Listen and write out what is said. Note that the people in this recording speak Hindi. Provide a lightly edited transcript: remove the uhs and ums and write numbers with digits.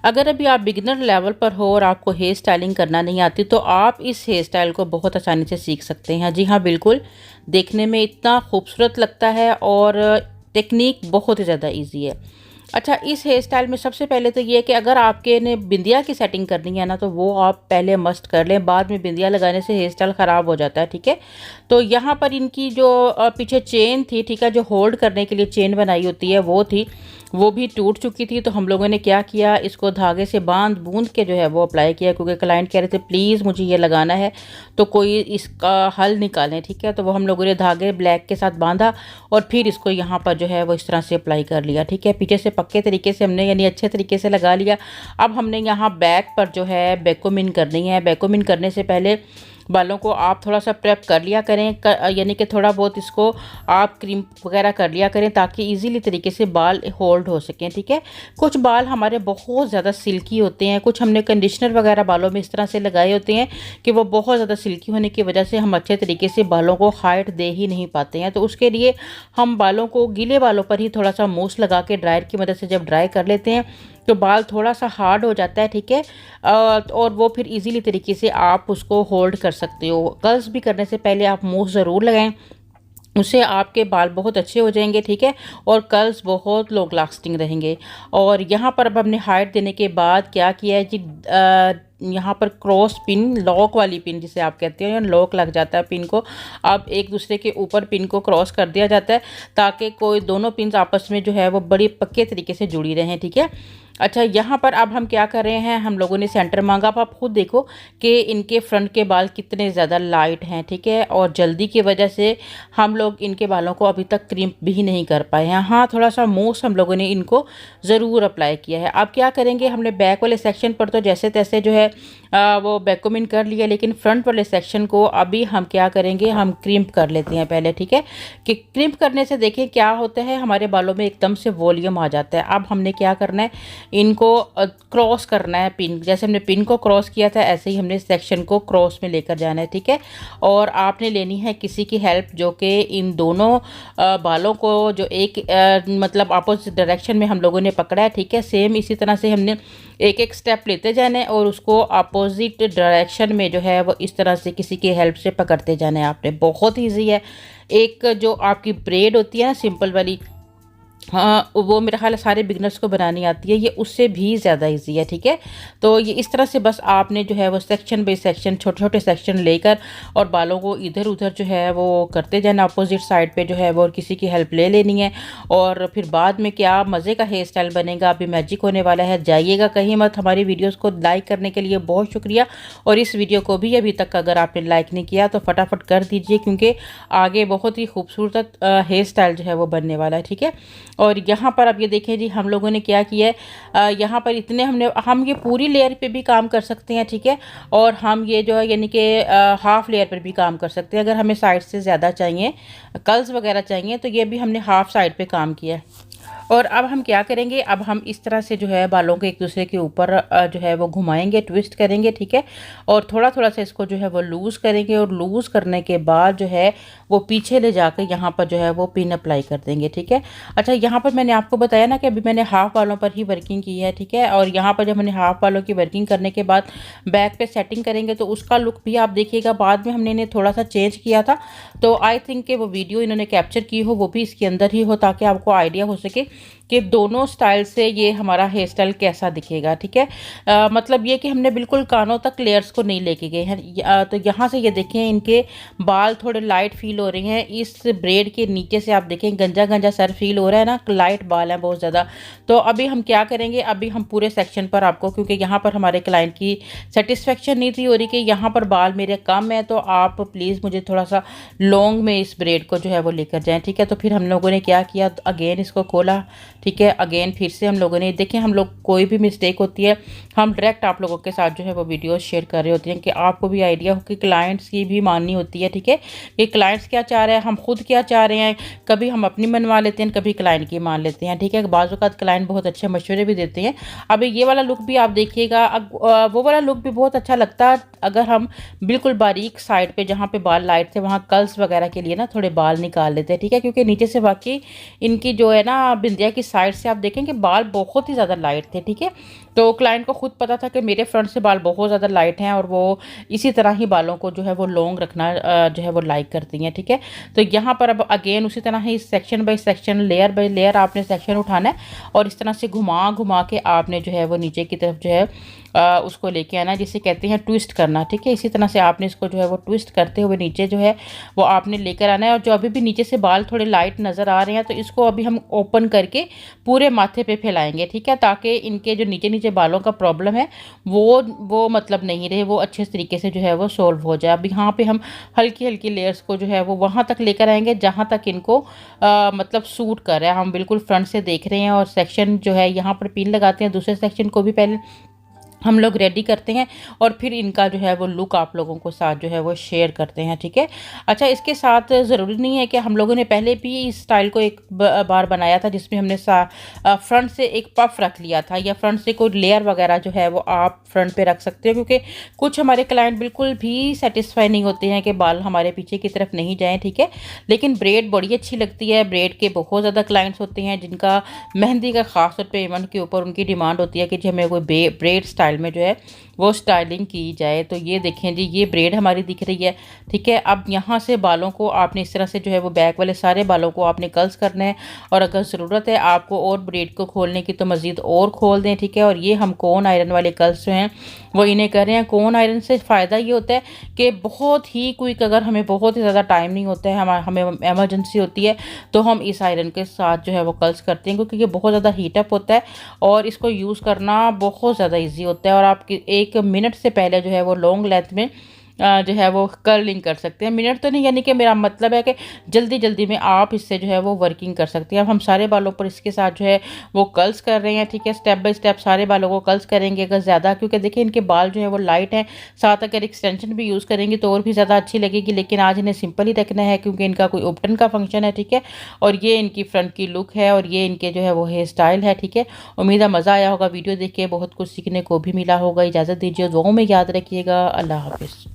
अगर अभी आप बिगिनर लेवल पर हो और आपको हेयर स्टाइलिंग करना नहीं आती तो आप इस हेयर स्टाइल को बहुत आसानी से सीख सकते हैं। जी हाँ, बिल्कुल। देखने में इतना खूबसूरत लगता है और टेक्निक बहुत ही ज़्यादा इजी है। अच्छा, इस हेयर स्टाइल में सबसे पहले तो ये है कि अगर आपके ने बिंदिया की सेटिंग करनी है ना, तो वो आप पहले मस्ट कर लें। बाद में बिंदिया लगाने से हेयर स्टाइल ख़राब हो जाता है, ठीक है। तो यहाँ पर इनकी जो पीछे चेन थी, ठीक है, जो होल्ड करने के लिए चेन बनाई होती है वो थी, वो भी टूट चुकी थी। तो हम लोगों ने क्या किया, इसको धागे से बांध बूंद के जो है वो अप्लाई किया, क्योंकि क्लाइंट कह रहे थे प्लीज़ मुझे ये लगाना है, तो कोई इसका हल निकालें, ठीक है। तो वो हम लोगों ने धागे ब्लैक के साथ बांधा और फिर इसको यहाँ पर जो है वो इस तरह से अप्लाई कर लिया, ठीक है। पीछे से पक्के तरीके से हमने यानी अच्छे तरीके से लगा लिया। अब हमने यहाँ बैक पर जो है बैकोमिन करनी है। बैकोमिन करने से पहले बालों को आप थोड़ा सा प्रेप कर लिया करें, यानी कि थोड़ा बहुत इसको आप क्रीम वगैरह कर लिया करें ताकि इजीली तरीके से बाल होल्ड हो सकें, ठीक है। कुछ बाल हमारे बहुत ज़्यादा सिल्की होते हैं, कुछ हमने कंडीशनर वगैरह बालों में इस तरह से लगाए होते हैं कि वो बहुत ज़्यादा सिल्की होने की वजह से हम अच्छे तरीके से बालों को हाइट दे ही नहीं पाते हैं। तो उसके लिए हम बालों को गीले बालों पर ही थोड़ा सा मूस लगा के ड्रायर की मदद से जब ड्राई कर लेते हैं तो बाल थोड़ा सा हार्ड हो जाता है, ठीक है। और वो फिर इजीली तरीके से आप उसको होल्ड कर सकते हो। कर्ल्स भी करने से पहले आप मूस ज़रूर लगाएं, उससे आपके बाल बहुत अच्छे हो जाएंगे, ठीक है, और कर्ल्स बहुत लॉन्ग लास्टिंग रहेंगे। और यहाँ पर अब हमने हाइट देने के बाद क्या किया है जी, यहाँ पर क्रॉस पिन, लॉक वाली पिन जिसे आप कहते हैं, लॉक लग जाता है पिन को, अब एक दूसरे के ऊपर पिन को क्रॉस कर दिया जाता है ताकि कोई दोनों पिन आपस में जो है वो बड़ी पक्के तरीके से जुड़ी रहें, ठीक है। अच्छा, यहाँ पर अब हम क्या कर रहे हैं, हम लोगों ने सेंटर मांगा। अब आप खुद देखो कि इनके फ्रंट के बाल कितने ज़्यादा लाइट हैं, ठीक है, और जल्दी की वजह से हम लोग इनके बालों को अभी तक क्रिम्प भी नहीं कर पाए हैं। हाँ, थोड़ा सा मूस हम लोगों ने इनको ज़रूर अप्लाई किया है। अब क्या करेंगे, हमने बैक वाले सेक्शन पर तो जैसे तैसे जो है वो बैकोमिन कर लिया, लेकिन फ्रंट वाले सेक्शन को अभी हम क्या करेंगे, हम क्रिम्प कर लेते हैं पहले, ठीक है। कि क्रिम्प करने से देखें क्या होता है, हमारे बालों में एकदम से वॉल्यूम आ जाता है। अब हमने क्या करना है, इनको क्रॉस करना है पिन, जैसे हमने पिन को क्रॉस किया था ऐसे ही हमने सेक्शन को क्रॉस में लेकर जाना है, ठीक है। और आपने लेनी है किसी की हेल्प जो कि इन दोनों बालों को जो एक मतलब अपोजिट डायरेक्शन में हम लोगों ने पकड़ा है, ठीक है। सेम इसी तरह से हमने एक एक स्टेप लेते जाना है और उसको अपोजिट डायरेक्शन में जो है वो इस तरह से किसी की हेल्प से पकड़ते जाना है आपने। बहुत ईजी है। एक जो आपकी ब्रेड होती है ना, सिंपल वाली, हाँ, वो मेरा ख्याल सारे बिगनर्स को बनानी आती है, ये उससे भी ज़्यादा इजी है, ठीक है। तो ये इस तरह से बस आपने जो है वो सेक्शन बाई सेक्शन, छोटे छोटे सेक्शन लेकर और बालों को इधर उधर जो है वो करते जाना, अपोजिट साइड पे जो है वो, और किसी की हेल्प ले लेनी है। और फिर बाद में क्या मज़े का हेयर स्टाइल बनेगा, अभी मैजिक होने वाला है। जाइएगा कहीं मत। हमारी वीडियोज़ को लाइक करने के लिए बहुत शुक्रिया, और इस वीडियो को भी अभी तक अगर आपने लाइक नहीं किया तो फटाफट कर दीजिए, क्योंकि आगे बहुत ही खूबसूरत हेयर स्टाइल जो है वो बनने वाला है, ठीक है। और यहाँ पर अब ये देखें जी, हम लोगों ने क्या किया है, यहाँ पर इतने हम ये पूरी लेयर पे भी काम कर सकते हैं, ठीक है। और हम ये जो है यानी कि हाफ लेयर पर भी काम कर सकते हैं। अगर हमें साइड से ज़्यादा चाहिए, कर्ल्स वगैरह चाहिए, तो ये भी हमने हाफ साइड पे काम किया है। और अब हम क्या करेंगे, अब हम इस तरह से जो है बालों को एक दूसरे के ऊपर जो है वो घुमाएंगे, ट्विस्ट करेंगे, ठीक है। और थोड़ा थोड़ा सा इसको जो है वो लूज़ करेंगे, और लूज़ करने के बाद जो है वो पीछे ले जाकर यहाँ पर जो है वो पिन अप्लाई कर देंगे, ठीक है। अच्छा, यहाँ पर मैंने आपको बताया ना कि अभी मैंने हाफ बालों पर ही वर्किंग की है, ठीक है। और यहाँ पर जब मैंने हाफ बालों की वर्किंग करने के बाद बैक पे सेटिंग करेंगे तो उसका लुक भी आप देखिएगा। बाद में हमने इन्हें थोड़ा सा चेंज किया था, तो आई थिंक कि वो वीडियो इन्होंने कैप्चर की हो वो भी इसके अंदर ही हो, ताकि आपको आइडिया हो सके कि दोनों स्टाइल से ये हमारा हेयर स्टाइल कैसा दिखेगा, ठीक है। मतलब ये कि हमने बिल्कुल कानों तक लेयर्स को नहीं लेके गए हैं। तो यहाँ से ये देखें, इनके बाल थोड़े लाइट फील हो रहे हैं। इस ब्रेड के नीचे से आप देखें गंजा गंजा सर फील हो रहा है ना, लाइट बाल हैं बहुत ज़्यादा। तो अभी हम क्या करेंगे, अभी हम पूरे सेक्शन पर आपको, क्योंकि यहाँ पर हमारे क्लाइंट की सेटिस्फेक्शन नहीं थी हो रही कि यहाँ पर बाल मेरे कम है, तो आप प्लीज़ मुझे थोड़ा सा लॉन्ग में इस ब्रेड को जो है वो लेकर जाएँ, ठीक है। तो फिर हम लोगों ने क्या किया, अगेन इसको खोला, ठीक है। अगेन फिर से हम लोगों ने, देखिए हम लोग कोई भी मिस्टेक होती है हम डायरेक्ट आप लोगों के साथ जो है वो वीडियो शेयर कर रहे होते हैं कि आपको भी आइडिया हो कि क्लाइंट्स की भी माननी होती है, ठीक है। कि क्लाइंट्स क्या चाह रहे हैं, हम खुद क्या चाह रहे हैं, कभी हम अपनी मनवा लेते हैं, कभी क्लाइंट की मान लेते हैं, ठीक है। बाज़ औक़ात क्लाइंट बहुत अच्छे मशवरे भी देते हैं। अभी ये वाला लुक भी आप देखिएगा, वो वाला लुक भी बहुत अच्छा लगता है अगर हम बिल्कुल बारीक साइड पे जहाँ पे बाल लाइट थे वहाँ कर्ल्स वगैरह के लिए ना थोड़े बाल निकाल लेते हैं, ठीक है। क्योंकि नीचे से वाकई इनकी जो है ना बिंदिया की साइड से आप देखें कि बाल बहुत ही ज़्यादा लाइट थे, ठीक है। तो क्लाइंट को खुद पता था कि मेरे फ्रंट से बाल बहुत ज़्यादा लाइट हैं और वो इसी तरह ही बालों को जो है वो लॉन्ग रखना जो है वो लाइक करती हैं, ठीक है। तो यहाँ पर अब अगेन उसी तरह ही section by section, layer by layer आपने सेक्शन उठाना है और इस तरह से घुमा घुमा के आपने जो है वो नीचे की तरफ जो है उसको लेके आना है, जिसे कहते हैं ट्विस्ट करना, ठीक है। इसी तरह से आपने इसको जो है वो ट्विस्ट करते हुए नीचे जो है वो आपने लेकर आना है। और जो अभी भी नीचे से बाल थोड़े लाइट नज़र आ रहे हैं तो इसको अभी हम ओपन करके पूरे माथे पे फैलाएंगे, ठीक है, ताकि इनके जो नीचे नीचे बालों का प्रॉब्लम है वो मतलब नहीं रहे, वो अच्छे तरीके से जो है वो सॉल्व हो जाए। अब यहाँ पे हम हल्की हल्की लेयर्स को जो है वो वहाँ तक लेकर आएंगे जहाँ तक इनको मतलब सूट कर रहा है। हम बिल्कुल फ्रंट से देख रहे हैं और सेक्शन जो है यहाँ पर पिन लगाते हैं, दूसरे सेक्शन को भी पहले हम लोग रेडी करते हैं और फिर इनका जो है वो लुक आप लोगों को साथ जो है वो शेयर करते हैं, ठीक है। अच्छा, इसके साथ ज़रूरी नहीं है कि हम लोगों ने पहले भी इस स्टाइल को एक बार बनाया था जिसमें हमने फ्रंट से एक पफ रख लिया था, या फ्रंट से कोई लेयर वगैरह जो है वो आप फ्रंट पे रख सकते हो, क्योंकि कुछ हमारे क्लाइंट बिल्कुल भी सेटिस्फाई नहीं होते हैं कि बाल हमारे पीछे की तरफ नहीं जाएँ, ठीक है। लेकिन ब्रेड बड़ी अच्छी लगती है। ब्रेड के बहुत ज़्यादा क्लाइंट्स होते हैं जिनका मेहंदी का ख़ास तौर पर इवेंट के ऊपर उनकी डिमांड होती है कि जी हमें कोई ब्रेड स्टाइल में जो है वो स्टाइलिंग की जाए। तो ये देखें जी, ये ब्रेड हमारी दिख रही है, ठीक है। अब यहाँ से बालों को आपने इस तरह से जो है वो बैक वाले सारे बालों को आपने कर्ल्स करना है और अगर ज़रूरत है आपको और ब्रेड को खोलने की तो मज़ीद और खोल दें, ठीक है। और ये हम कोन आयरन वाले कर्ल्स जो हैं वो इन्हें कर रहे हैं। कोन आयरन से फ़ायदा ये होता है कि बहुत ही क्विक, अगर हमें बहुत ही ज़्यादा टाइम नहीं होता है, हमें एमरजेंसी होती है, तो हम इस आयरन के साथ जो है वो कर्ल्स करते हैं, क्योंकि ये बहुत ज़्यादा हीटअप होता है और इसको यूज़ करना बहुत ज़्यादा ईजी होता है। और आपकी 1 मिनट से पहले जो है वो लॉन्ग लेंथ में जो है वो कर्लिंग कर सकते हैं। मिनट तो नहीं, यानी कि मेरा मतलब है कि जल्दी जल्दी में आप इससे जो है वो वर्किंग कर सकते हैं। अब हम सारे बालों पर इसके साथ जो है वो कर्ल्स कर रहे हैं, ठीक है। स्टेप बाय स्टेप सारे बालों को कर्ल्स करेंगे अगर ज़्यादा, क्योंकि देखिए इनके बाल जो है वो लाइट हैं, साथ अगर एक्सटेंशन भी यूज़ करेंगे तो और भी ज़्यादा अच्छी लगेगी। लेकिन आज इन्हें सिंपल ही रखना है क्योंकि इनका कोई उपटन का फंक्शन है, ठीक है। और ये इनकी फ्रंट की लुक है और ये इनके जो है वो हेयर स्टाइल है, ठीक है। उम्मीद है मज़ा आया होगा, वीडियो देख के बहुत कुछ सीखने को भी मिला होगा। इजाज़त दीजिए, दुआओं में याद रखिएगा। अल्लाह हाफिज़।